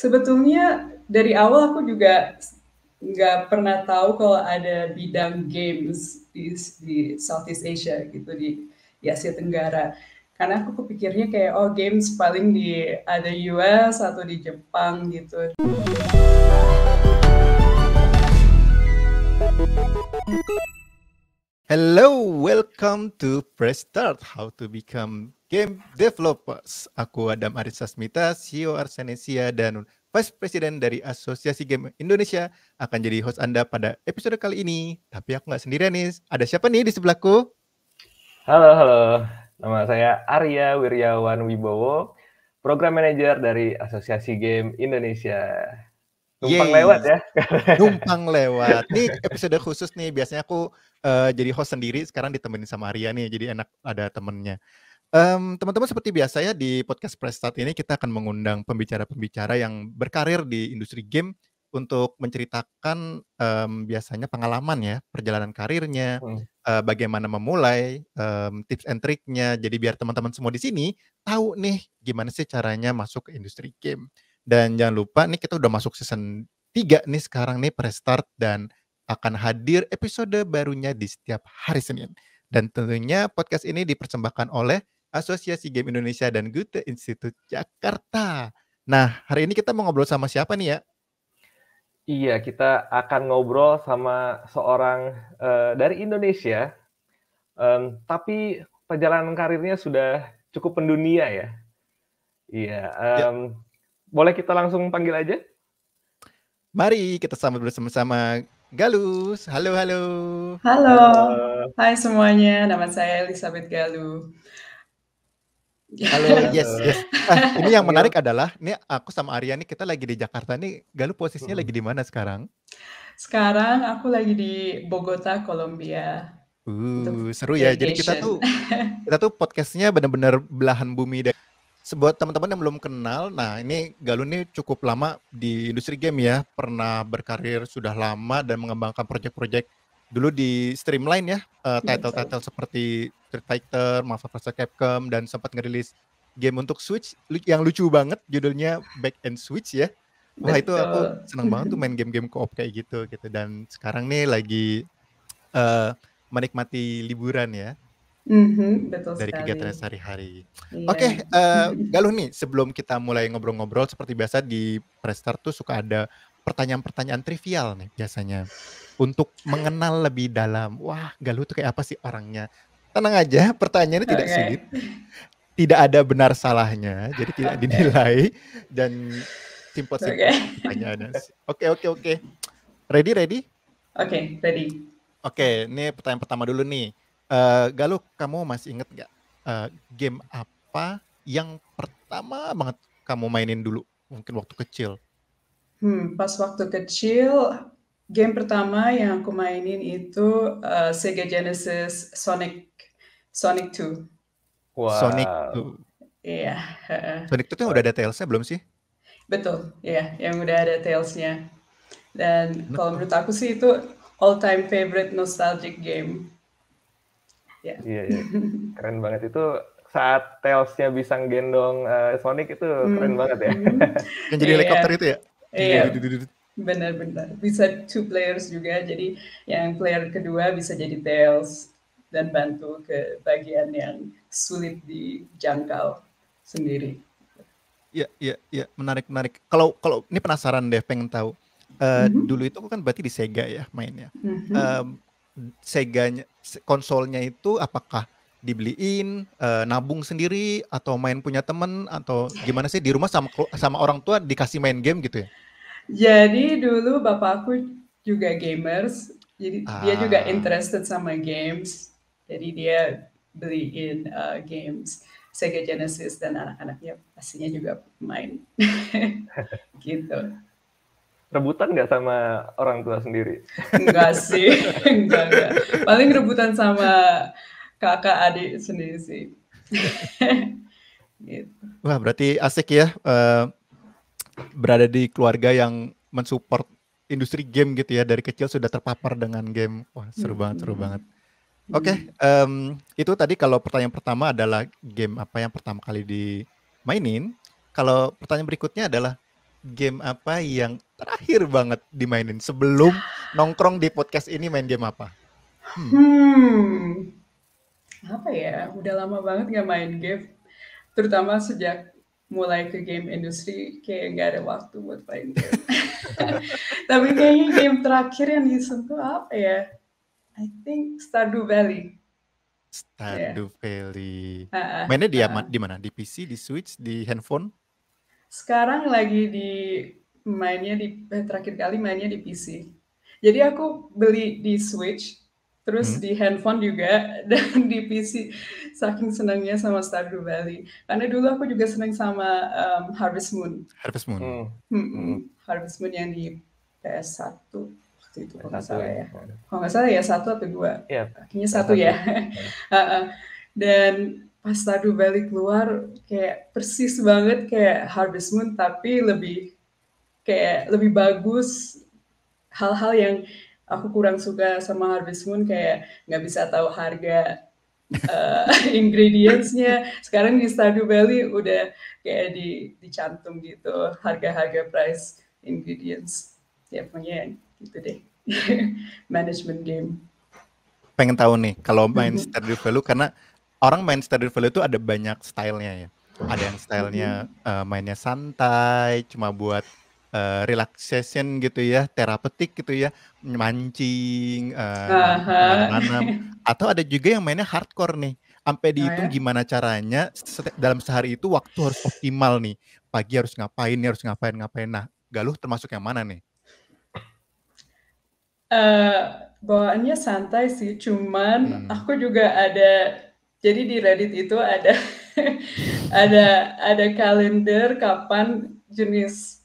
Sebetulnya dari awal aku juga nggak pernah tahu kalau ada bidang games di Southeast Asia gitu di Asia Tenggara. Karena aku kepikirnya kayak oh games paling di ada US atau di Jepang gitu. Hello, welcome to Press Start, How to Become Game Developers. Aku Adam Aris Sasmita, CEO Arsenesia dan Vice President dari Asosiasi Game Indonesia akan jadi host Anda pada episode kali ini. Tapi aku nggak sendirian nih, ada siapa nih di sebelahku? Halo. Nama saya Arya Wiryawan Wibowo, Program Manager dari Asosiasi Game Indonesia. Numpang lewat ya. Numpang lewat. Nih episode khusus nih, biasanya aku jadi host sendiri, sekarang ditemenin sama Arya nih, jadi enak ada temennya. Teman-teman seperti biasa ya, di podcast Press Start ini kita akan mengundang pembicara-pembicara yang berkarir di industri game untuk menceritakan biasanya pengalaman ya, perjalanan karirnya, bagaimana memulai, tips and triknya. Jadi biar teman-teman semua di sini tahu nih gimana sih caranya masuk ke industri game. Dan jangan lupa nih kita udah masuk season 3 nih sekarang nih Press Start dan akan hadir episode barunya di setiap hari Senin. Dan tentunya podcast ini dipersembahkan oleh Asosiasi Game Indonesia dan Goethe Institute Jakarta. Nah, hari ini kita mau ngobrol sama siapa nih ya? Iya, kita akan ngobrol sama seorang dari Indonesia, tapi perjalanan karirnya sudah cukup mendunia ya. Iya, boleh kita langsung panggil aja? Mari kita sambut bersama-sama Galus. Halo. Halo, hai semuanya, nama saya Elizabeth Galuh. Halo, yes. Ini yang menarik adalah, ini aku sama Arya nih kita lagi di Jakarta nih. Galuh posisinya lagi di mana sekarang? Sekarang aku lagi di Bogota, Kolombia. Seru ya. Jadi kita tuh podcastnya benar-benar belahan bumi. Buat teman-teman yang belum kenal, nah ini Galuh nih cukup lama di industri game ya, pernah berkarir sudah lama dan mengembangkan proyek-proyek dulu di Streamline ya, title-title seperti Street Fighter, Marvel vs Capcom, dan sempat ngerilis game untuk Switch yang lucu banget, judulnya Back and Switch ya. Wah itu aku seneng banget tuh main game-game co-op kayak gitu. Dan sekarang nih lagi menikmati liburan ya. Betul Dari sekali. kegiatan sehari-hari. Iya. Oke, Galuh nih, sebelum kita mulai ngobrol-ngobrol, seperti biasa di Press Start tuh suka ada pertanyaan-pertanyaan trivial nih biasanya. Untuk mengenal lebih dalam, wah Galuh tuh kayak apa sih orangnya? Tenang aja, pertanyaannya tidak sulit. Tidak ada benar salahnya, jadi tidak dinilai. Dan simpel-simpel pertanyaannya. Oke. Ready? Oke, ready. Oke, ini pertanyaan pertama dulu nih. Galuh, kamu masih inget gak game apa yang pertama banget kamu mainin dulu, mungkin waktu kecil? Pas waktu kecil, game pertama yang aku mainin itu Sega Genesis Sonic 2. Wow. Sonic 2. Iya. Sonic 2 tuh udah ada Tales-nya belum sih? Betul, ya, yang udah ada Tales-nya. Dan kalau menurut aku sih itu all-time favorite nostalgic game. Iya, keren banget itu saat Tails-nya bisa gendong Sonic itu keren banget ya. Yang jadi helikopter itu ya? Iya, benar-benar. Bisa 2 players juga, jadi yang player kedua bisa jadi Tails dan bantu ke bagian yang sulit dijangkau sendiri. Iya, menarik. Kalau ini penasaran deh, pengen tahu. Dulu itu kan berarti di Sega ya mainnya. Seganya, konsolnya itu apakah dibeliin, nabung sendiri, atau main punya temen, atau gimana sih di rumah sama orang tua dikasih main game gitu ya? Jadi dulu bapakku juga gamers, jadi dia juga interested sama games, jadi dia beliin games Sega Genesis dan anak-anaknya pastinya juga main. Gitu. Rebutan nggak sama orang tua sendiri? Enggak sih, enggak. Paling rebutan sama kakak adik sendiri sih. Gitu. Wah, berarti asik ya berada di keluarga yang mensupport industri game gitu ya, dari kecil sudah terpapar dengan game. Wah, seru banget. Oke, itu tadi kalau pertanyaan pertama adalah game apa yang pertama kali dimainin. Kalau pertanyaan berikutnya adalah game apa yang terakhir banget dimainin sebelum nongkrong di podcast ini main game apa? Apa ya? Udah lama banget nggak main game. Terutama sejak mulai ke game industri, kayak nggak ada waktu buat main game. Tapi kayaknya game terakhir yang disentuh apa ya? I think Stardew Valley. Stardew Valley. Ah, ah, Mainnya ah. di mana? Di PC, di Switch, di handphone? Sekarang lagi terakhir kali mainnya di PC. Jadi aku beli di Switch, terus di handphone juga, dan di PC. Saking senangnya sama Stardew Valley. Karena dulu aku juga senang sama Harvest Moon. Harvest Moon. Harvest Moon yang di PS1 waktu itu, kalau nggak salah ya. ya. Kalau nggak salah ya 1 atau 2. Iya, Kayaknya 1 ya. Dan pas Stardew Valley keluar, kayak persis banget kayak Harvest Moon, tapi lebih bagus. Hal-hal yang aku kurang suka sama Harvest Moon, kayak nggak bisa tahu harga ingredients-nya. Sekarang di Stardew Valley udah kayak dicantum gitu harga-harga price ingredients. Ya pokoknya gitu deh. Management game. Pengen tahu nih kalau main Stardew Valley, karena orang main Stardew Valley itu ada banyak stylenya ya. Ada yang stylenya mainnya santai, cuma buat relaxation gitu ya, terapeutik gitu ya, mancing, nanam. Atau ada juga yang mainnya hardcore nih, sampai dihitung gimana caranya dalam sehari itu waktu harus optimal nih. Pagi harus ngapain, harus ngapain. Nah, Galuh termasuk yang mana nih? Bawaannya santai sih, cuman aku juga ada, jadi di Reddit itu ada ada kalender kapan jenis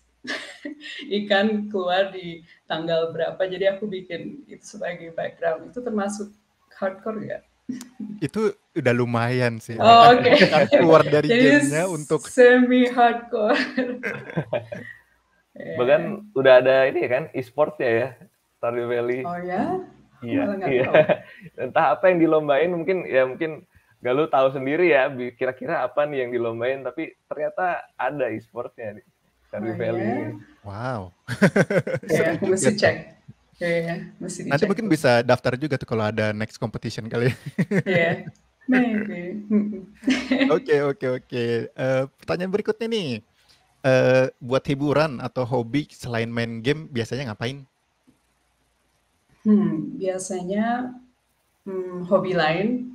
ikan keluar di tanggal berapa, jadi aku bikin itu sebagai background. Itu termasuk hardcore ya? Itu udah lumayan sih. Oh, oke. Keluar dari jadi gamenya untuk semi hardcore. Bahkan udah ada ini kan e-sportnya ya, Stardew Valley. Oh ya? Iya. Entah apa yang dilombain, mungkin Galuh tahu sendiri ya, kira-kira apa nih yang dilombain, tapi ternyata ada e-sportnya di Stardew Valley. Wow. Ya, mesti cek. Mesti dicek. Nanti mungkin bisa daftar juga tuh kalau ada next competition kali. Ya, maybe. Oke. Pertanyaan berikutnya nih. Buat hiburan atau hobi selain main game biasanya ngapain? Biasanya hobi lain.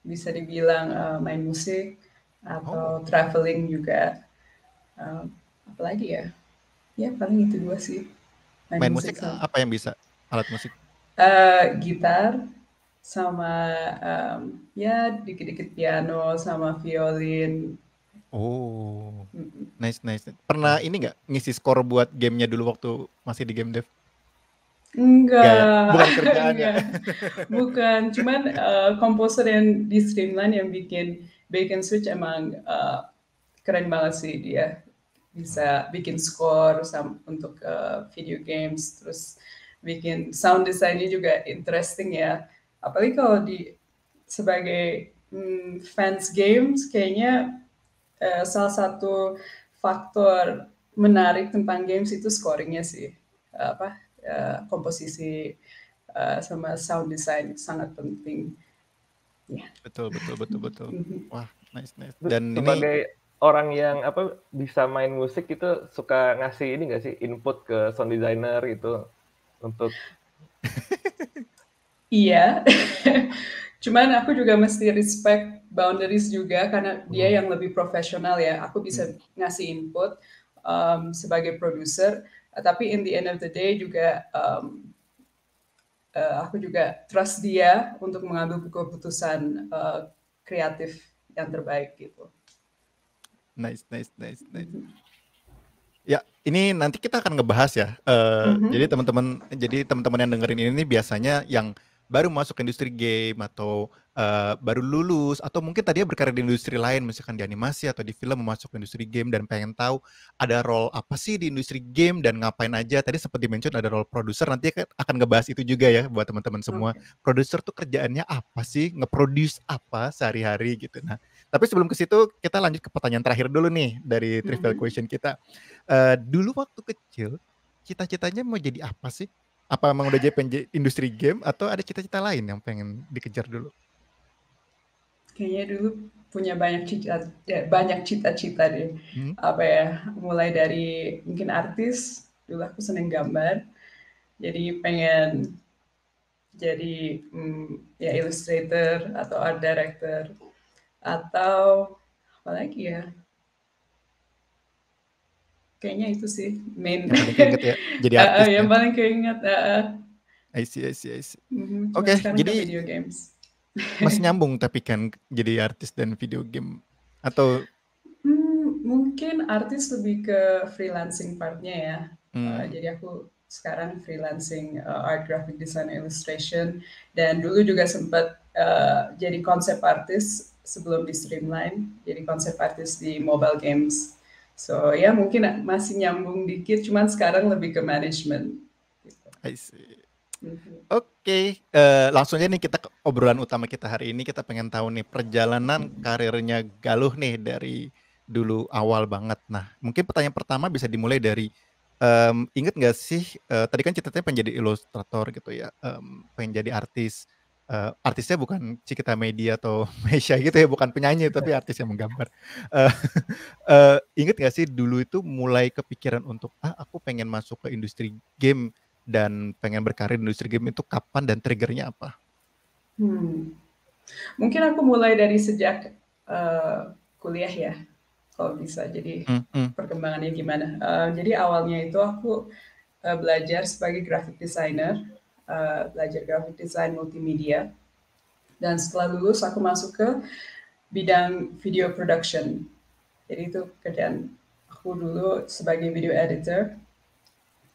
Bisa dibilang main musik atau traveling juga. Apalagi ya? Ya paling itu dua sih. Main musik apa yang bisa? Alat musik? Gitar sama ya dikit-dikit piano sama violin. Oh, nice. Pernah ini nggak ngisi skor buat gamenya dulu waktu masih di game dev? Enggak. Bukan kerjaan ya? Bukan, cuman komposer yang di Streamline yang bikin Bacon Switch emang keren banget sih dia. Bisa bikin skor untuk video games, terus bikin sound design-nya juga interesting ya. Apalagi kalau sebagai fans games, kayaknya salah satu faktor menarik tentang games itu scoring-nya sih. Komposisi sama sound design sangat penting. Yeah. Betul. Wah, nice. Dan sebagai orang yang bisa main musik itu suka ngasih ini nggak sih input ke sound designer itu untuk Iya. Cuman aku juga mesti respect boundaries juga karena dia yang lebih profesional ya. Aku bisa ngasih input sebagai produser, tapi in the end of the day juga aku juga trust dia untuk mengambil keputusan kreatif yang terbaik gitu. Nice. Ya, ini nanti kita akan ngebahas ya. Jadi teman-teman yang dengerin ini biasanya yang baru masuk ke industri game atau baru lulus atau mungkin tadinya berkarir di industri lain, misalkan di animasi atau di film, masuk ke industri game dan pengen tahu ada role apa sih di industri game dan ngapain aja. Tadi sempat di-mention ada role produser, nanti akan ngebahas itu juga ya buat teman-teman semua. Produser tuh kerjaannya apa sih? Nge-produce apa sehari-hari gitu. Nah, Tapi sebelum ke situ kita lanjut ke pertanyaan terakhir dulu nih dari trivial question kita. Dulu waktu kecil cita-citanya mau jadi apa sih? Apa emang udah jadi industri game atau ada cita-cita lain yang pengen dikejar dulu? Kayaknya dulu punya banyak cita-cita deh. Hmm. Apa ya, mulai dari mungkin artis, dulu aku seneng gambar, jadi pengen jadi ya illustrator atau art director, atau apa lagi ya, kayaknya itu sih main Yang paling keinget ya, jadi artis yang ya. paling keinget. I see. Cuma Oke, sekarang kan jadi video games. masih nyambung tapi kan jadi artis dan video game atau Mungkin artis lebih ke freelancing partnya ya. Jadi aku sekarang freelancing art, graphic design, illustration, dan dulu juga sempat jadi konsep artis sebelum di Streamline, jadi konsep artis di mobile games. So ya mungkin masih nyambung dikit, cuman sekarang lebih ke management. Gitu. I see. Oke, langsung aja nih kita ke obrolan utama kita hari ini. Kita pengen tahu nih perjalanan karirnya Galuh nih dari dulu awal banget. Nah, mungkin pertanyaan pertama bisa dimulai dari inget nggak sih tadi kan ceritanya pengen jadi ilustrator gitu ya, pengen jadi artis. Artisnya bukan Cikita Media atau Meisya gitu ya, bukan penyanyi tapi artis yang menggambar. Eh, inget nggak sih dulu itu mulai kepikiran untuk aku pengen masuk ke industri game dan pengen berkarir di industri game itu kapan dan triggernya apa? Mungkin aku mulai dari sejak kuliah ya, kalau bisa. Jadi perkembangannya gimana? Jadi awalnya itu aku belajar sebagai graphic designer, belajar graphic design multimedia. Dan setelah lulus aku masuk ke bidang video production. Jadi itu kerjaan aku dulu sebagai video editor.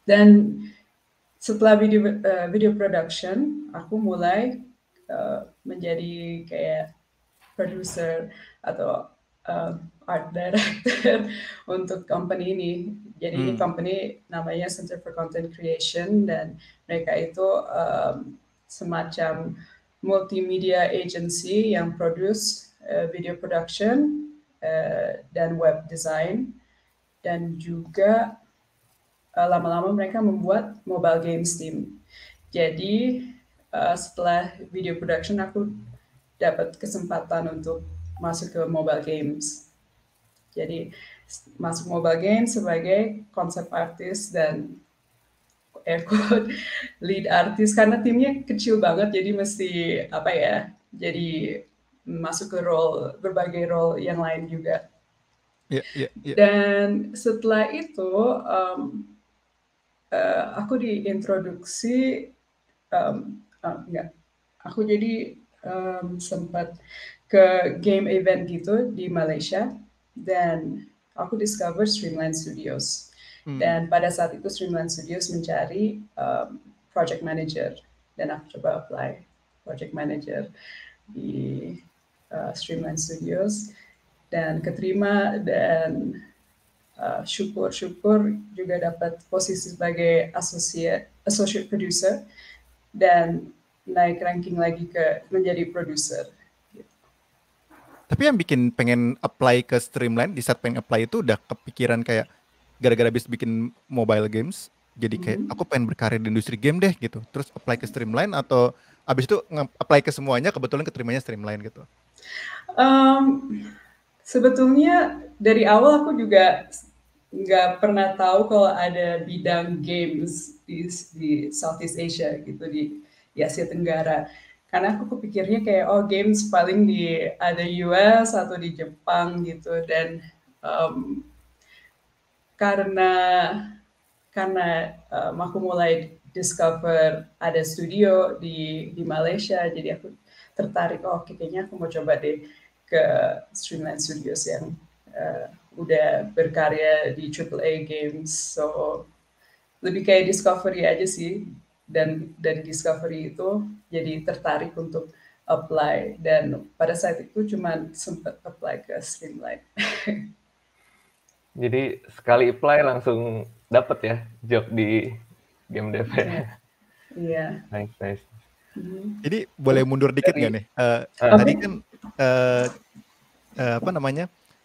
Dan setelah video production, aku mulai menjadi kayak producer atau art director untuk company ini. Jadi ini company namanya Center for Content Creation, dan mereka itu semacam multimedia agency yang produce video production dan web design, dan juga lama-lama mereka membuat mobile games team. Jadi setelah video production aku dapat kesempatan untuk masuk ke mobile games. Jadi masuk mobile games sebagai konsep artis dan air quote lead artis, karena timnya kecil banget, jadi mesti apa ya, jadi masuk ke berbagai role yang lain juga. Dan setelah itu aku diintroduksi aku jadi sempat ke game event gitu di Malaysia, dan aku discover Streamline Studios. Dan pada saat itu Streamline Studios mencari project manager, dan aku coba apply project manager di Streamline Studios dan keterima, dan syukur juga dapat posisi sebagai associate producer dan naik ranking lagi ke menjadi produser. Gitu. Tapi yang bikin pengen apply ke Streamline, di saat pengen apply itu udah kepikiran kayak gara-gara habis bikin mobile games, jadi kayak aku pengen berkarir di industri game deh gitu. Terus apply ke Streamline atau abis itu apply ke semuanya, kebetulan keterimanya Streamline gitu? Sebetulnya dari awal aku juga nggak pernah tahu kalau ada bidang games di Southeast Asia gitu, di Asia Tenggara. Karena aku kepikirnya kayak games paling ada US atau di Jepang gitu, dan karena aku mulai discover ada studio di Malaysia, jadi aku tertarik, kayaknya aku mau coba deh ke Streamline Studios yang udah berkarya di AAA games. So lebih kayak discovery aja sih, dan dari discovery itu jadi tertarik untuk apply, dan pada saat itu cuma sempat apply ke Streamline. Jadi sekali apply langsung dapet ya job di game dev. Iya. Nice. Jadi boleh mundur dikit nggak nih? Tadi kan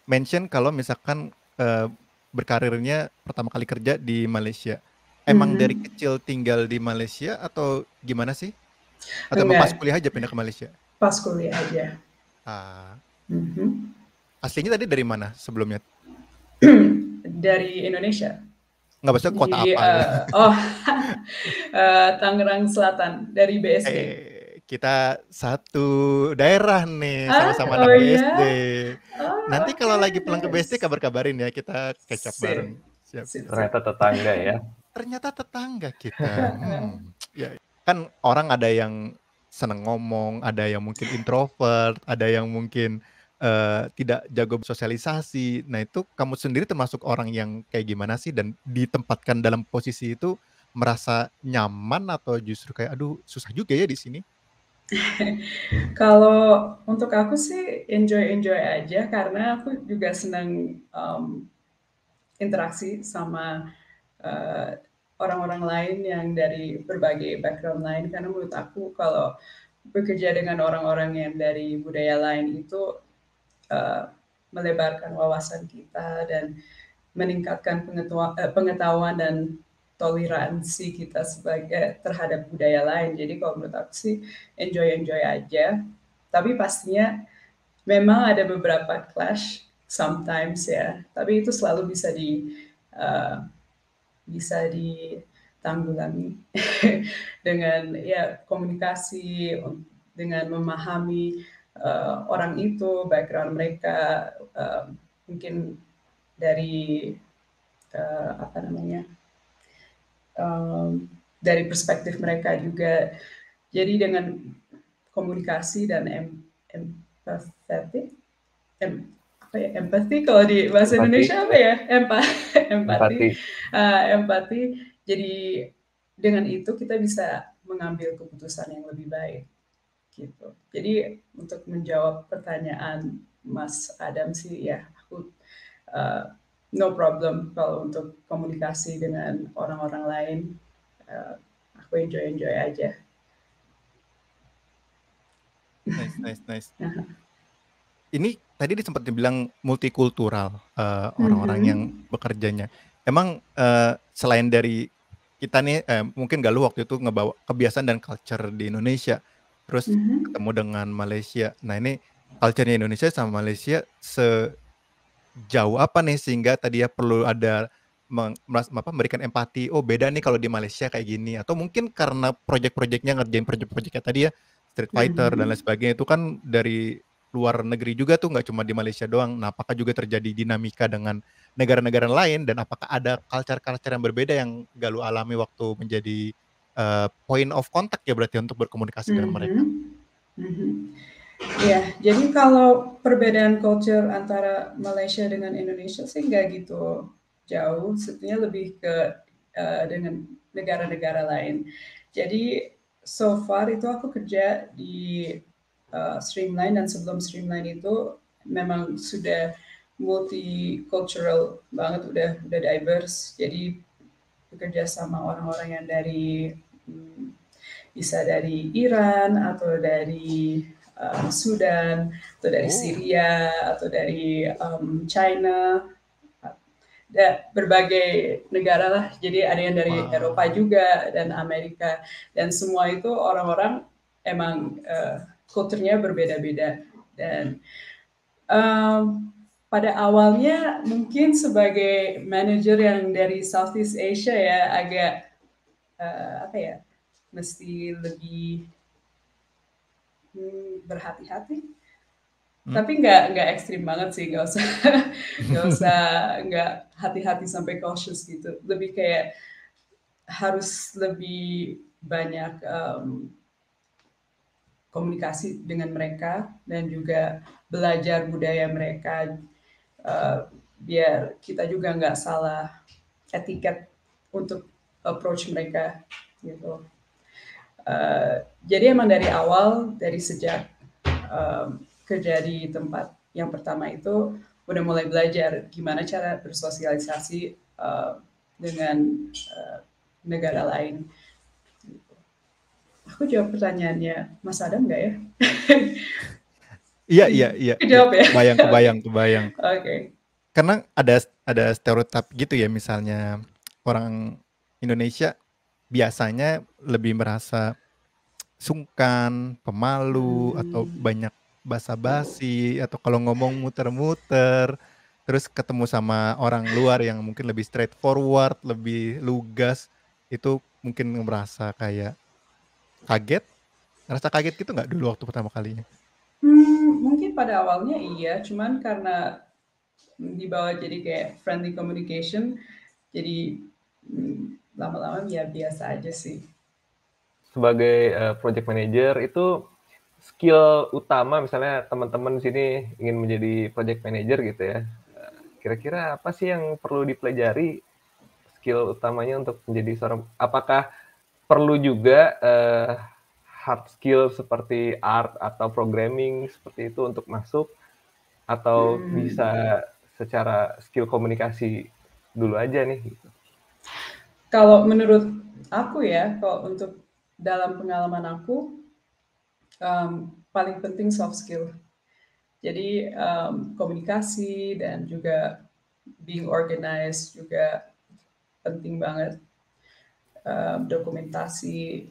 mention kalau misalkan berkarirnya pertama kali kerja di Malaysia. Emang dari kecil tinggal di Malaysia atau gimana sih? Atau emang pas Enggak, kuliah aja pindah ke Malaysia? pas kuliah aja. Ah, Mhm. aslinya tadi dari mana sebelumnya? Dari Indonesia. Nggak maksudnya kota Di apa gitu? Tangerang Selatan dari BSD. Kita satu daerah nih, Ah, sama-sama oh anak BSD. iya. Oh, Nanti oke, kalau lagi pulang ke BSD nice. kabar-kabarin ya, kita catch up Sip, bareng. Siap. sip, sip. Ternyata tetangga ya. Ternyata tetangga kita. Ya, kan orang ada yang seneng ngomong, ada yang mungkin introvert, ada yang mungkin tidak jago bersosialisasi. Nah itu kamu sendiri termasuk orang yang kayak gimana sih? Dan ditempatkan dalam posisi itu merasa nyaman atau justru kayak aduh susah juga ya di sini? Kalau untuk aku sih enjoy aja karena aku juga senang interaksi sama orang-orang lain yang dari berbagai background lain karena menurut aku kalau bekerja dengan orang-orang yang dari budaya lain itu melebarkan wawasan kita dan meningkatkan pengetahuan dan toleransi kita sebagai terhadap budaya lain. Jadi kalau menurut aku sih enjoy aja. Tapi pastinya memang ada beberapa clash sometimes ya. Tapi itu selalu uh, bisa ditanggulangi dengan ya komunikasi, dengan memahami orang itu, background mereka, mungkin dari apa namanya, dari perspektif mereka juga. Jadi dengan komunikasi dan empathetic, apa ya, empati kalau di bahasa Empati, Indonesia apa ya, empati, empati. empati. Jadi dengan itu kita bisa mengambil keputusan yang lebih baik gitu. Jadi untuk menjawab pertanyaan Mas Adam sih ya, aku no problem kalau untuk komunikasi dengan orang-orang lain. Uh, aku enjoy aja. Nice. Ini tadi sempat dibilang multikultural orang-orang yang bekerjanya. Emang selain dari kita nih, mungkin Galuh waktu itu ngebawa kebiasaan dan culture di Indonesia, terus ketemu dengan Malaysia. Nah ini culture-nya Indonesia sama Malaysia sejauh apa nih sehingga tadi ya perlu ada memberikan empati. Oh beda nih kalau di Malaysia kayak gini. Atau mungkin karena project-projectnya ngerjain project-projectnya tadi ya, Street Fighter dan lain sebagainya itu kan dari luar negeri juga tuh, nggak cuma di Malaysia doang. Nah apakah juga terjadi dinamika dengan negara-negara lain dan apakah ada culture-culture yang berbeda yang Galuh alami waktu menjadi point of contact ya berarti untuk berkomunikasi dengan mereka? Ya, jadi kalau perbedaan culture antara Malaysia dengan Indonesia sih nggak gitu jauh, sebetulnya lebih ke dengan negara-negara lain. Jadi so far itu aku kerja di Streamline dan sebelum Streamline itu memang sudah multicultural banget, udah diverse. Jadi bekerja sama orang-orang yang dari bisa dari Iran atau dari Sudan atau dari Syria atau dari China, berbagai negara lah. Jadi ada yang dari Eropa juga dan Amerika, dan semua itu orang-orang emang kulturnya berbeda-beda. Dan pada awalnya mungkin sebagai manajer yang dari Southeast Asia ya agak apa ya, mesti lebih berhati-hati. Tapi nggak ekstrim banget sih, nggak hati-hati sampai cautious gitu. Lebih kayak harus lebih banyak komunikasi dengan mereka dan juga belajar budaya mereka, biar kita juga nggak salah etiket untuk approach mereka gitu. Jadi emang dari awal, dari sejak kerja di tempat yang pertama itu udah mulai belajar gimana cara bersosialisasi dengan negara lain. Aku jawab pertanyaannya Mas Adam nggak ya? Iya. Kejawab ya? Kebayang. Oke. Karena ada stereotip gitu ya, misalnya orang Indonesia biasanya lebih merasa sungkan, pemalu, atau Hmm. banyak basa-basi, atau kalau ngomong muter-muter, terus ketemu sama orang luar yang mungkin lebih straightforward, lebih lugas, itu mungkin merasa kayak kaget, ngerasa kaget gitu nggak dulu waktu pertama kalinya? Mungkin pada awalnya iya, cuman karena dibawa jadi kayak friendly communication, jadi lama-lama ya biasa aja sih. Sebagai project manager itu skill utama, misalnya teman-teman di sini ingin menjadi project manager gitu ya. Kira-kira apa sih yang perlu dipelajari skill utamanya untuk menjadi seorang, apakah perlu juga hard skill seperti art atau programming seperti itu untuk masuk, atau bisa secara skill komunikasi dulu aja nih gitu? Kalau menurut aku ya, kalau untuk dalam pengalaman aku, paling penting soft skill. Jadi komunikasi dan juga being organized juga penting banget. Dokumentasi,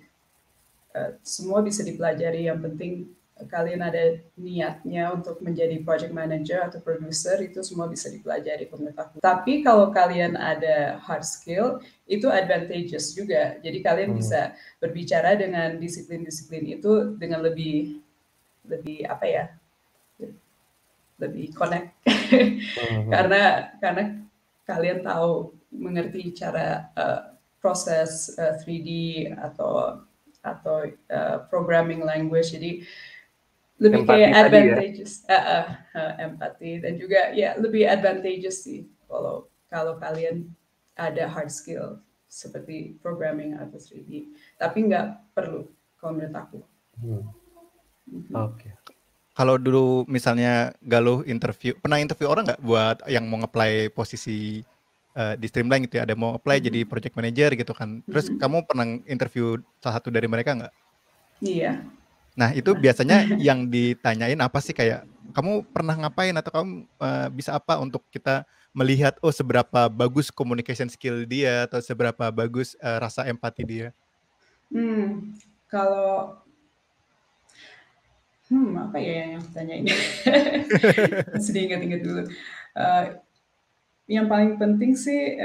semua bisa dipelajari. Yang penting kalian ada niatnya untuk menjadi project manager atau producer, itu semua bisa dipelajari menurut aku. Tapi kalau kalian ada hard skill, itu advantageous juga. Jadi kalian bisa berbicara dengan disiplin-disiplin itu dengan lebih apa ya, lebih connect. karena kalian tahu, mengerti cara proses 3D atau programming language, jadi lebih Empati kayak tadi ya. advantageous, empati, dan juga ya lebih advantageous sih kalau kalian ada hard skill seperti programming atau 3D, tapi nggak perlu kalau menurut aku. Oke. Kalau dulu misalnya Galuh pernah interview orang nggak buat yang mau nge-apply posisi di Streamline gitu ya, ada mau apply jadi project manager gitu kan, terus kamu pernah interview salah satu dari mereka nggak? Iya. Nah itu Nah. biasanya yang ditanyain apa sih, kayak kamu pernah ngapain atau kamu bisa apa untuk kita melihat seberapa bagus communication skill dia atau seberapa bagus rasa empati dia? Kalau apa ya yang aku tanyain? Masih diingat-ingat dulu. Yang paling penting sih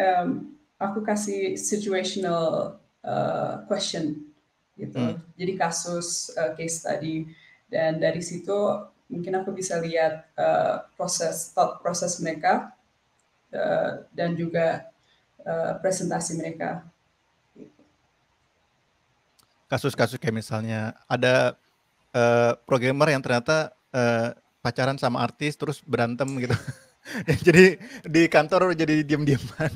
aku kasih situational question gitu. Jadi kasus, case study, dan dari situ mungkin aku bisa lihat thought proses mereka dan juga presentasi mereka. Kasus-kasus kayak misalnya ada programmer yang ternyata pacaran sama artis terus berantem gitu. Jadi di kantor jadi diem-dieman.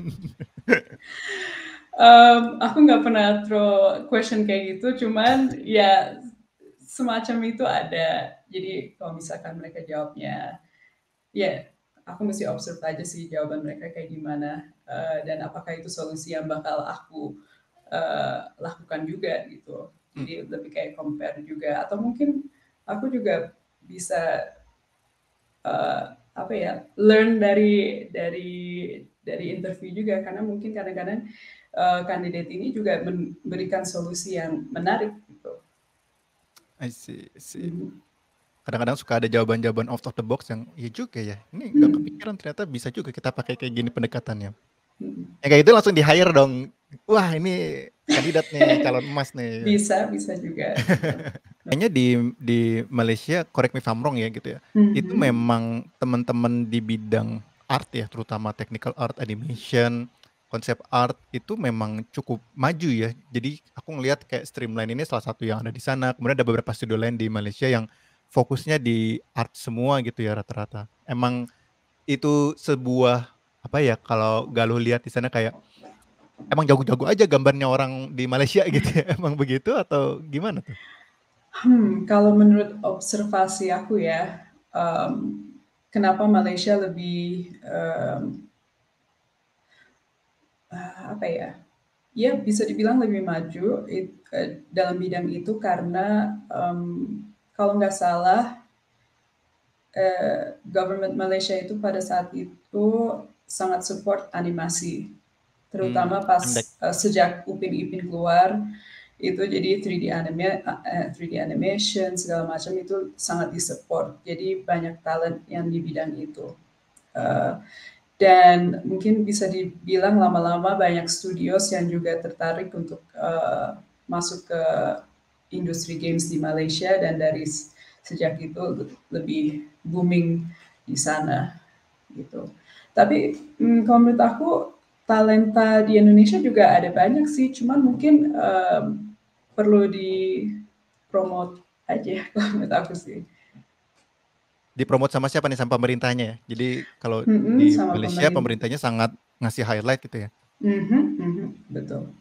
Aku nggak pernah throw question kayak gitu, cuman ya semacam itu ada. Jadi kalau misalkan mereka jawabnya, ya aku mesti observe aja sih jawaban mereka kayak gimana, dan apakah itu solusi yang bakal aku lakukan juga gitu. Jadi lebih kayak compare juga, atau mungkin aku juga bisa apa ya, learn dari interview juga, karena mungkin kadang-kadang kandidat ini juga memberikan solusi yang menarik gitu. I see. Kadang-kadang suka ada jawaban-jawaban out of the box yang iya juga ya. Ini nggak kepikiran, ternyata bisa juga kita pakai kayak gini pendekatannya. Yang kayak itu langsung di hire dong. Wah ini kandidat nih, calon emas nih. Bisa juga. Kayaknya di Malaysia, correct me if I'm wrong ya gitu ya, itu memang teman-teman di bidang art ya, terutama technical art, animation, konsep art itu memang cukup maju ya. Jadi aku ngelihat kayak Streamline ini salah satu yang ada di sana. Kemudian ada beberapa studio lain di Malaysia yang fokusnya di art semua gitu ya rata-rata. Emang itu sebuah apa ya, kalau Galuh lihat di sana kayak emang jago-jago aja gambarnya orang di Malaysia gitu ya. Emang begitu atau gimana tuh? Kalau menurut observasi aku ya, kenapa Malaysia lebih apa ya? Ya bisa dibilang lebih maju dalam bidang itu karena kalau nggak salah government Malaysia itu pada saat itu sangat support animasi, terutama pas MDek. Sejak Upin Ipin keluar itu jadi 3D animation segala macam itu sangat disupport. Jadi banyak talent yang di bidang itu. Dan mungkin bisa dibilang lama-lama banyak studios yang juga tertarik untuk masuk ke industri games di Malaysia, dan dari sejak itu lebih booming di sana gitu. Tapi kalau menurut aku talenta di Indonesia juga ada banyak sih, cuman mungkin perlu di-promote aja kalau menurut aku sih. Dipromot sama siapa nih? Sama pemerintahnya ya? Jadi kalau di Sama Malaysia pemerintah. pemerintahnya sangat ngasih highlight gitu ya? Betul.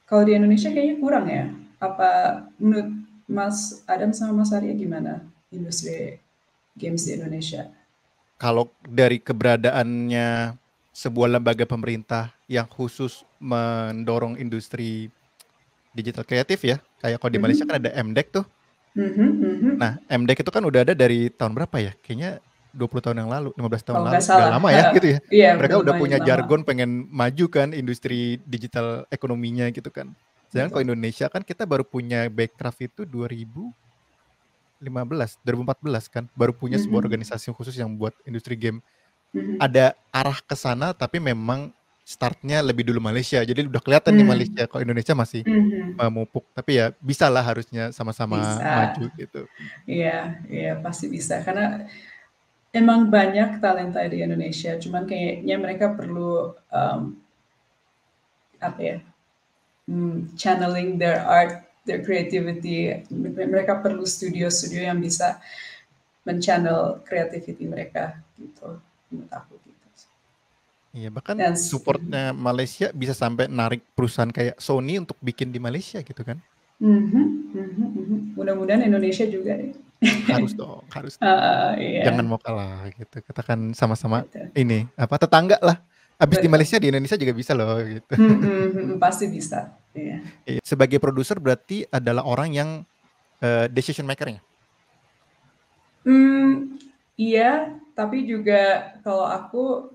Kalau di Indonesia kayaknya kurang ya. Apa menurut Mas Adam sama Mas Arya gimana industri games di Indonesia? Kalau dari keberadaannya sebuah lembaga pemerintah yang khusus mendorong industri digital kreatif ya, kayak kalau di Malaysia kan ada MDek tuh. Nah, MDek itu kan udah ada dari tahun berapa ya? Kayaknya 20 tahun yang lalu, 15 tahun Kalau lalu. nggak Udah salah. lama ya gitu ya. Iya, Mereka udah lumayan punya lama. jargon pengen maju kan industri digital ekonominya gitu kan. Sedangkan kalau Indonesia kan kita baru punya Backcraft itu 2014 kan, baru punya sebuah organisasi khusus yang buat industri game. Ada arah ke sana, tapi memang startnya lebih dulu Malaysia. Jadi udah kelihatan nih Malaysia, kalau Indonesia masih memupuk. Tapi ya bisa lah harusnya sama-sama Bisa. maju gitu. Iya, pasti bisa. Karena emang banyak talenta di Indonesia, cuman kayaknya mereka perlu channeling their art, their creativity. Mereka perlu studio-studio yang bisa men-channel creativity mereka gitu, menurut aku gitu. Iya, bahkan Dan supportnya Malaysia bisa sampai narik perusahaan kayak Sony untuk bikin di Malaysia gitu kan. Mudah-mudahan Indonesia juga deh. Harus dong, harus dong. Iya. Jangan mau kalah gitu. Kita kan sama-sama Gitu. ini tetangga lah. Habis di Betul. Malaysia, di Indonesia juga bisa loh gitu. Pasti bisa. Iya. Sebagai produser berarti adalah orang yang decision maker-nya. Iya, tapi juga kalau aku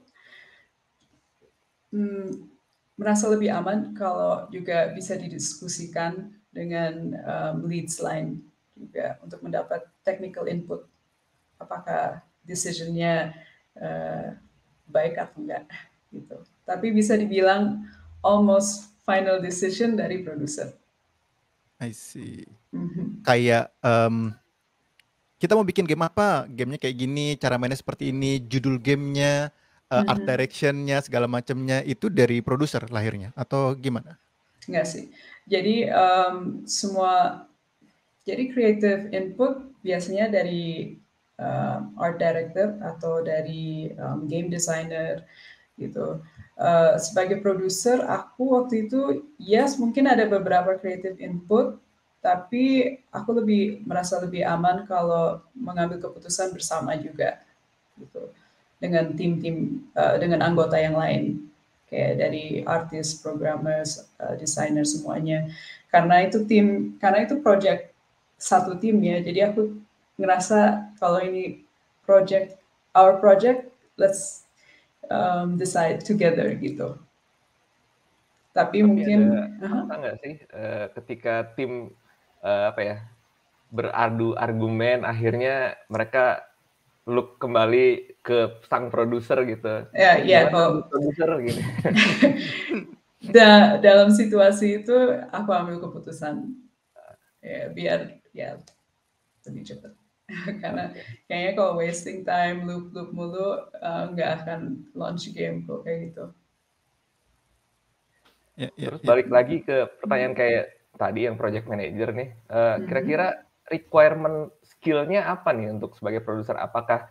merasa lebih aman kalau juga bisa didiskusikan dengan leads lain juga untuk mendapat technical input. Apakah decision-nya baik atau enggak gitu. Tapi bisa dibilang almost final decision dari produser. I see. Kayak kita mau bikin game apa? Gamenya kayak gini, cara mainnya seperti ini, judul gamenya, art direction-nya, segala macamnya itu dari produser lahirnya atau gimana? Enggak sih. Jadi jadi creative input biasanya dari art director atau dari game designer gitu. Sebagai produser, aku waktu itu mungkin ada beberapa creative input, tapi aku merasa lebih aman kalau mengambil keputusan bersama juga gitu, dengan tim-tim dengan anggota yang lain kayak dari artis, programmers, desainer semuanya. Karena itu project satu tim ya. Jadi aku ngerasa kalau ini our project, let's decide together gitu. Tapi mungkin ada fakta nggak sih ketika tim beradu argumen akhirnya mereka look kembali ke sang produser gitu. Ya, Gimana produser gitu. Dalam situasi itu aku ambil keputusan biar lebih cepat. Karena kayaknya kalau wasting time loop mulu nggak akan launch game kok kayak gitu. Terus balik lagi ke pertanyaan kayak tadi yang project manager nih, kira-kira requirement skill-nya apa nih untuk sebagai produser? Apakah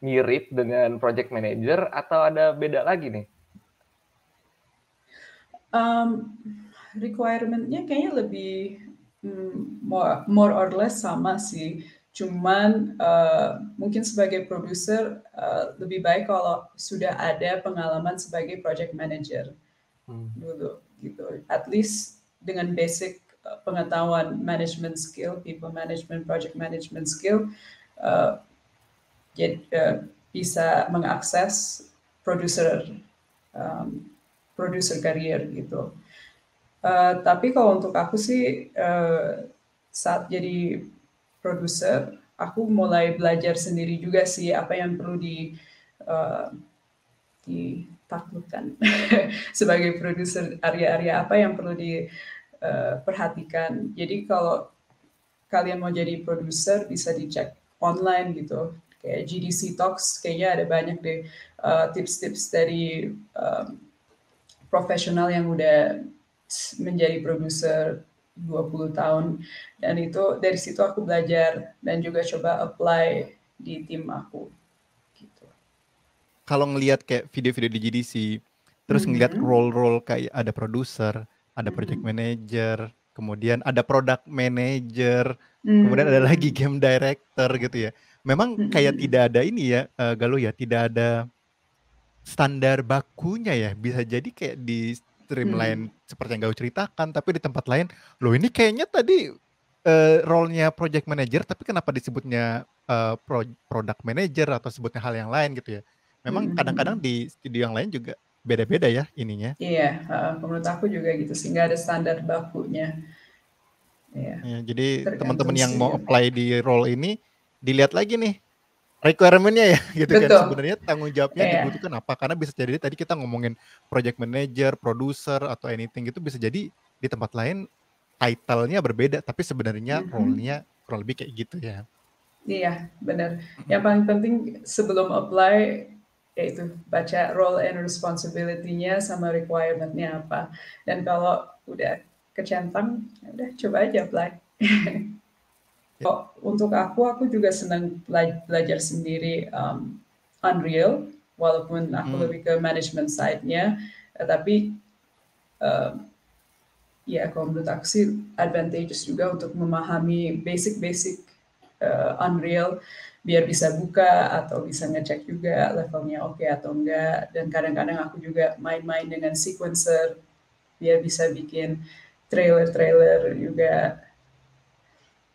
mirip dengan project manager atau ada beda lagi nih? Requirement-nya kayaknya lebih more or less sama sih. Cuman mungkin sebagai produser lebih baik kalau sudah ada pengalaman sebagai project manager dulu gitu. At least dengan basic pengetahuan management skill, people management, project management skill, uh, bisa mengakses produser produser karier gitu. Tapi kalau untuk aku sih saat jadi produser, aku mulai belajar sendiri juga sih apa yang perlu ditaklukkan sebagai produser, area-area apa yang perlu diperhatikan. Jadi kalau kalian mau jadi produser bisa dicek online gitu. Kayak GDC Talks kayaknya ada banyak deh tips-tips dari profesional yang udah menjadi produser 20 tahun. Dan itu dari situ aku belajar dan juga coba apply di tim aku. Gitu. Kalau ngelihat kayak video-video di GDC, terus ngelihat role-role kayak ada produser, ada project manager, kemudian ada product manager, kemudian ada lagi game director gitu ya. Memang kayak tidak ada ini ya, Galuh ya, tidak ada standar bakunya ya. Bisa jadi kayak di streamline seperti yang Galuh ceritakan, tapi di tempat lain, loh ini kayaknya tadi role-nya project manager, tapi kenapa disebutnya product manager atau sebutnya hal yang lain gitu ya. Memang kadang-kadang di studio yang lain juga beda-beda ya ininya. Iya, menurut aku juga gitu sih, nggak ada standar bakunya. Ya, jadi teman-teman Tergantung yang mau studio. apply di role ini dilihat lagi nih requirement-nya ya gitu kan. Betul. Sebenarnya tanggung jawabnya Iya. dibutuhkan apa? Karena bisa jadi tadi kita ngomongin project manager, producer atau anything gitu bisa jadi di tempat lain title-nya berbeda tapi sebenarnya role-nya kurang lebih kayak gitu ya. Iya, benar. Yang paling penting sebelum apply yaitu baca role and responsibility-nya sama requirement-nya apa. Dan kalau udah kecentang, ya udah coba aja apply. Untuk aku juga senang belajar sendiri Unreal, walaupun aku lebih ke management side-nya, tapi ya kalau menurut aku sih advantageous juga untuk memahami basic Unreal biar bisa buka atau bisa ngecek juga levelnya oke atau enggak. Dan kadang-kadang aku juga main-main dengan sequencer biar bisa bikin trailer-trailer juga.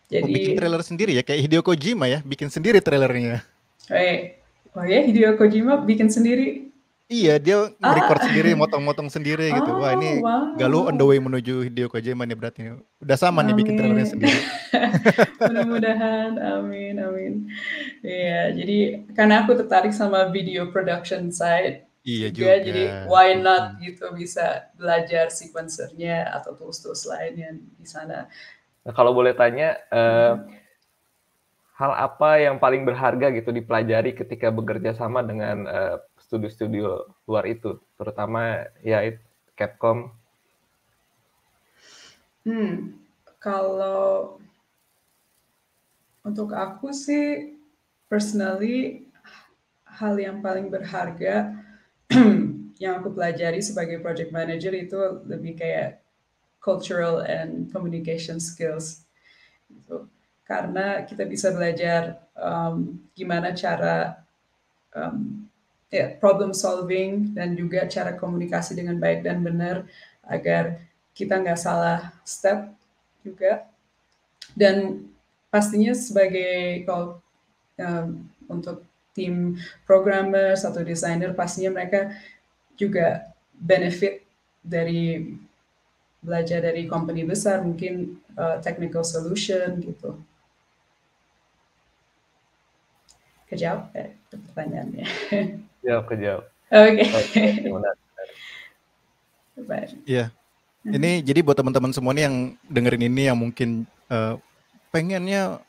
Jadi bikin trailer sendiri ya kayak Hideo Kojima ya, bikin sendiri trailernya. Oh ya, Hideo Kojima bikin sendiri. Iya, dia nge-record sendiri, motong-motong sendiri gitu. Wah, ini Wow. Galuh on the way menuju Hideo Kojima nih berarti. Udah sama nih bikin trailernya sendiri. Mudah-mudahan, amin. Iya, jadi karena aku tertarik sama video production side juga, jadi why not gitu bisa belajar sequencernya atau tools-tools lain yang di sana. Nah, kalau boleh tanya, hal apa yang paling berharga gitu dipelajari ketika bekerja sama dengan studio-studio luar itu, terutama ya Capcom? Kalau untuk aku sih, personally, hal yang paling berharga yang aku pelajari sebagai project manager itu lebih kayak cultural and communication skills. Gitu. Karena kita bisa belajar gimana cara problem solving dan juga cara komunikasi dengan baik dan benar agar kita nggak salah step juga. Dan pastinya sebagai kalau untuk tim programmers atau desainer pastinya mereka juga benefit dari belajar dari company besar, mungkin technical solution gitu. Kejawab pertanyaannya? Kejawab. Oke. Iya. Ini jadi buat teman-teman semua nih yang dengerin ini yang mungkin pengennya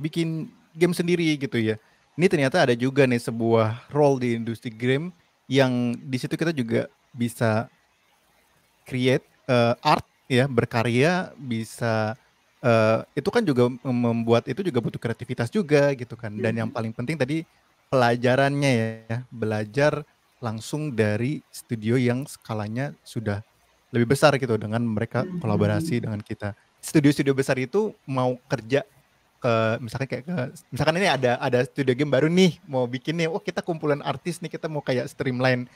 bikin game sendiri gitu ya. Ini ternyata ada juga nih sebuah role di industri game yang di situ kita juga bisa create art ya, berkarya, bisa itu kan juga membuat itu juga butuh kreativitas juga gitu kan. Dan yang paling penting tadi pelajarannya ya, belajar langsung dari studio yang skalanya sudah lebih besar gitu dengan mereka kolaborasi dengan kita. Studio-studio besar itu mau kerja misalkan ini ada studio game baru nih mau bikin nih, kita kumpulan artis nih, kita mau kayak streamline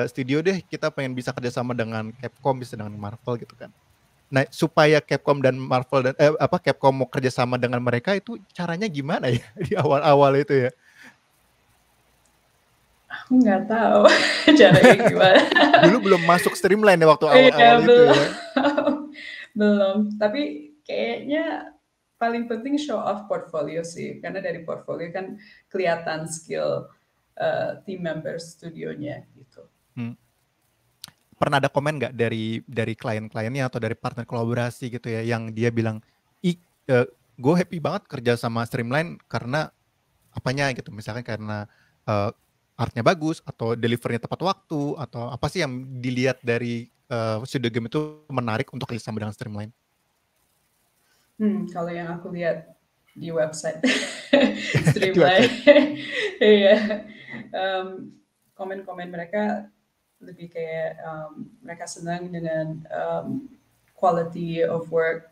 studio deh, kita pengen bisa kerjasama dengan Capcom, bisa dengan Marvel gitu kan. Nah, supaya Capcom dan Marvel dan Capcom mau kerjasama dengan mereka itu caranya gimana ya di awal-awal itu ya? Aku nggak tahu caranya gimana. Dulu belum masuk Streamline ya waktu Iya, awal-awal itu belum. ya. Belum. Tapi kayaknya paling penting show off portfolio sih, karena dari portfolio kan kelihatan skill team members studionya gitu. Pernah ada komen nggak dari klien-kliennya atau dari partner kolaborasi gitu ya yang dia bilang, gue happy banget kerja sama Streamline karena apanya gitu, misalkan karena artnya bagus atau delivernya tepat waktu atau apa sih yang dilihat dari studio game itu menarik untuk kerjasama dengan Streamline? Kalau yang aku lihat di website Di Streamline, website. iya, komen-komen mereka lebih kayak mereka senang dengan quality of work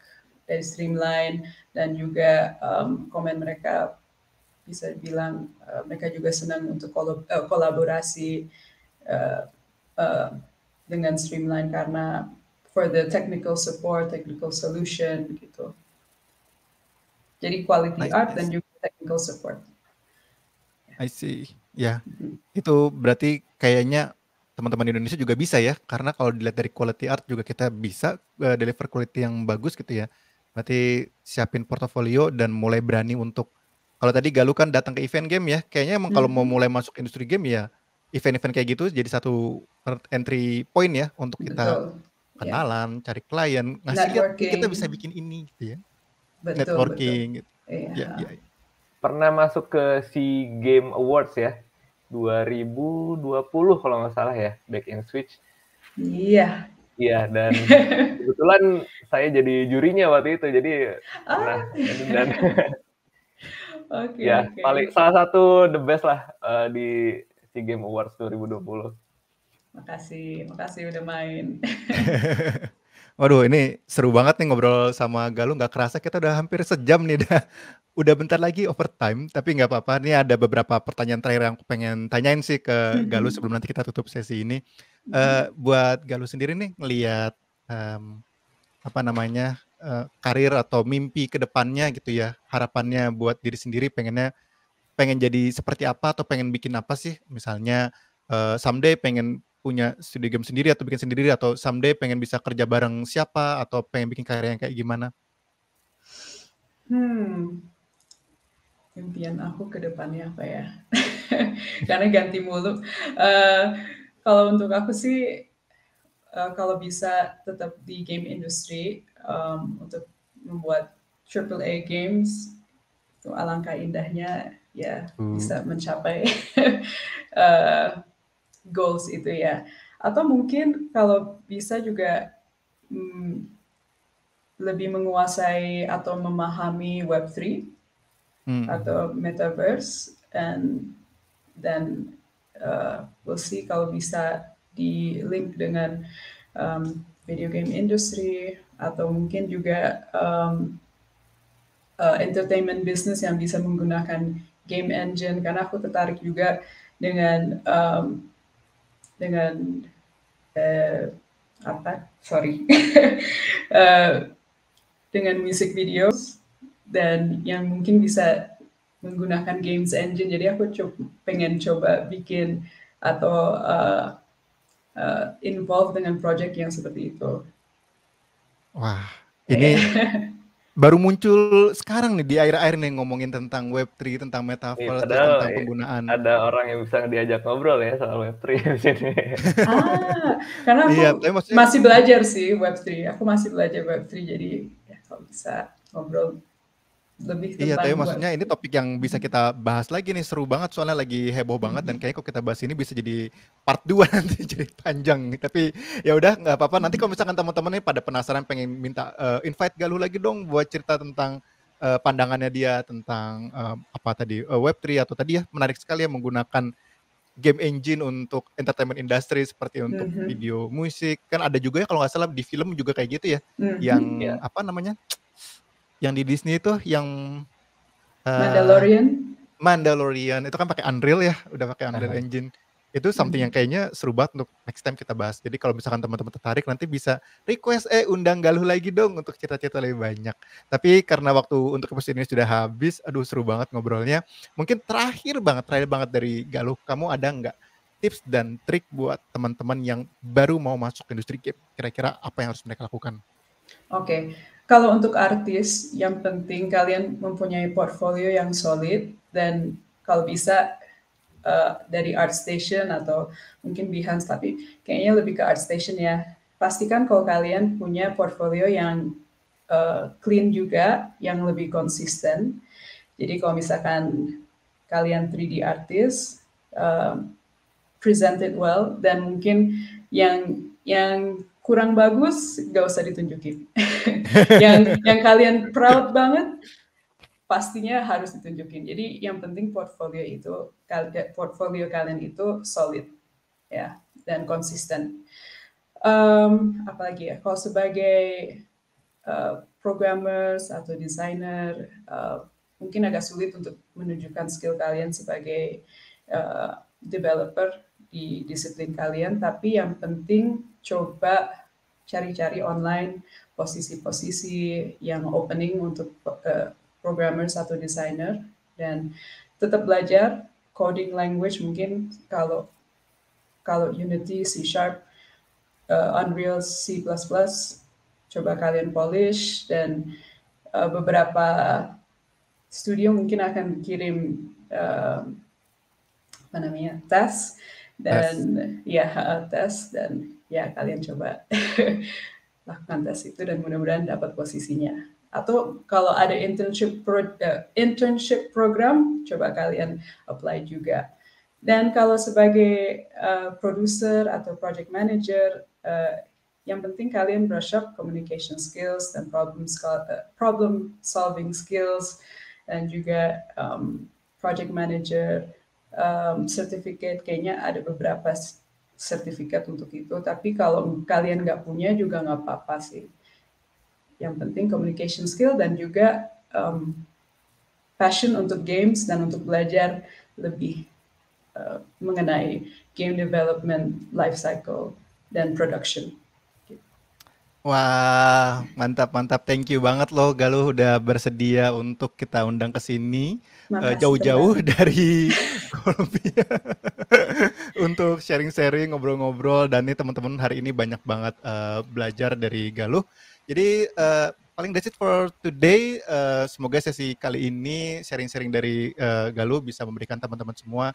dari Streamline, dan juga komen mereka bisa bilang mereka juga senang untuk kolaborasi dengan Streamline karena for the technical support, technical solution gitu. Jadi quality art dan juga technical support. I see. Ya, itu berarti kayaknya teman-teman Indonesia juga bisa ya, karena kalau dilihat dari quality art juga kita bisa deliver quality yang bagus gitu ya. Berarti siapin portofolio dan mulai berani untuk, kalau tadi Galuh kan datang ke event game ya, kayaknya emang kalau mau mulai masuk industri game ya, event-event kayak gitu jadi satu entry point ya untuk kita kenalan, cari klien, ngasih lihat kita bisa bikin ini gitu ya. Networking gitu. Iya. Ya. Pernah masuk ke SEA Game Awards ya, 2020 kalau nggak salah ya, Back in Switch. Iya. Iya, dan kebetulan saya jadi jurinya waktu itu, jadi pernah dan ya paling salah satu the best lah di SEA Game Awards 2020. Makasih udah main. Waduh, ini seru banget nih ngobrol sama Galuh, nggak kerasa kita udah hampir sejam nih, udah bentar lagi overtime, tapi nggak apa-apa. Ini ada beberapa pertanyaan terakhir yang aku pengen tanyain sih ke Galuh sebelum nanti kita tutup sesi ini. Buat Galuh sendiri nih ngelihat karir atau mimpi ke depannya gitu ya, harapannya buat diri sendiri pengen jadi seperti apa atau pengen bikin apa sih? Misalnya someday pengen punya studio game sendiri atau bikin sendiri, atau someday pengen bisa kerja bareng siapa, atau pengen bikin karya yang kayak gimana? Impian aku ke depannya apa ya? Karena ganti mulu. Kalau untuk aku sih, kalau bisa tetap di game industry, untuk membuat AAA games, itu alangkah indahnya ya, bisa mencapai goals itu ya. Atau mungkin kalau bisa juga lebih menguasai atau memahami Web3 atau Metaverse, dan we'll see kalau bisa di link dengan video game industry, atau mungkin juga entertainment business yang bisa menggunakan game engine, karena aku tertarik juga dengan dengan music videos, dan yang mungkin bisa menggunakan games engine. Jadi aku pengen coba bikin atau involve dengan project yang seperti itu. Wah, ini baru muncul sekarang nih di akhir-akhir nih ngomongin tentang Web3, tentang Metaverse, tentang penggunaan. Ada orang yang bisa diajak ngobrol ya soal Web3 di sini. Karena aku masih belajar sih Web3. Aku masih belajar Web3, jadi ya, kalau bisa ngobrol lebih tentang. Iya, tapi maksudnya ini topik yang bisa kita bahas lagi nih, seru banget soalnya lagi heboh banget, dan kayaknya kalau kita bahas ini bisa jadi part 2 nanti, jadi panjang. Tapi ya udah, nggak apa-apa. Nanti kalau misalkan teman-teman nih pada penasaran pengen minta invite Galuh lagi dong buat cerita tentang pandangannya dia tentang Web3, atau tadi ya menarik sekali ya menggunakan game engine untuk entertainment industry seperti untuk video musik. Kan ada juga ya kalau nggak salah di film juga kayak gitu ya, yang yang di Disney itu yang Mandalorian itu kan pakai Unreal ya, udah pakai Unreal Engine. Itu something yang kayaknya seru banget untuk next time kita bahas. Jadi kalau misalkan teman-teman tertarik nanti bisa request undang Galuh lagi dong untuk cerita-cerita lebih banyak. Tapi karena waktu untuk episode ini sudah habis, aduh seru banget ngobrolnya. Mungkin terakhir banget dari Galuh, kamu ada nggak tips dan trik buat teman-teman yang baru mau masuk industri game? Kira-kira apa yang harus mereka lakukan? Oke, kalau untuk artis, yang penting kalian mempunyai portfolio yang solid dan kalau bisa dari ArtStation atau mungkin Behance, tapi kayaknya lebih ke ArtStation ya. Pastikan kalau kalian punya portfolio yang clean juga, yang lebih konsisten. Jadi kalau misalkan kalian 3D artist, present it well, dan mungkin yang kurang bagus gak usah ditunjukin. yang kalian proud banget pastinya harus ditunjukin. Jadi yang penting portfolio kalian itu solid ya dan konsisten. Apalagi ya, kalau sebagai programmers atau designer mungkin agak sulit untuk menunjukkan skill kalian sebagai developer di disiplin kalian, tapi yang penting coba cari-cari online posisi-posisi yang opening untuk programmers atau designer dan tetap belajar coding language. Mungkin kalau Unity, C#, Unreal, C++, coba kalian polish, dan beberapa studio mungkin akan kirim tes dan tes dan ya kalian coba lakukan tes itu dan mudah-mudahan dapat posisinya. Atau kalau ada internship program, coba kalian apply juga. Dan kalau sebagai producer atau project manager, yang penting kalian brush up communication skills dan problem solving skills, dan juga project manager certificate. Kayaknya ada beberapa sertifikat untuk itu, tapi kalau kalian nggak punya juga nggak apa-apa sih. Yang penting communication skill dan juga passion untuk games dan untuk belajar lebih mengenai game development, life cycle, dan production. Wah, mantap. Thank you banget loh Galuh udah bersedia untuk kita undang ke sini jauh-jauh dari Columbia untuk sharing-sharing, ngobrol-ngobrol, dan nih teman-teman hari ini banyak banget belajar dari Galuh. Jadi paling that's it for today. Semoga sesi kali ini sharing-sharing dari Galuh bisa memberikan teman-teman semua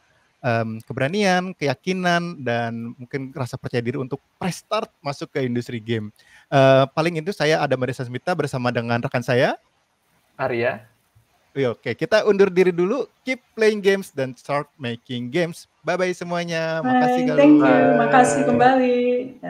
keberanian, keyakinan, dan mungkin rasa percaya diri untuk press start masuk ke industri game. Paling itu saya Adam Marisa Smita bersama dengan rekan saya Arya. Oke, kita undur diri dulu. Keep playing games dan start making games. Bye-bye semuanya. Makasih Galuh. Thank you. Makasih kembali.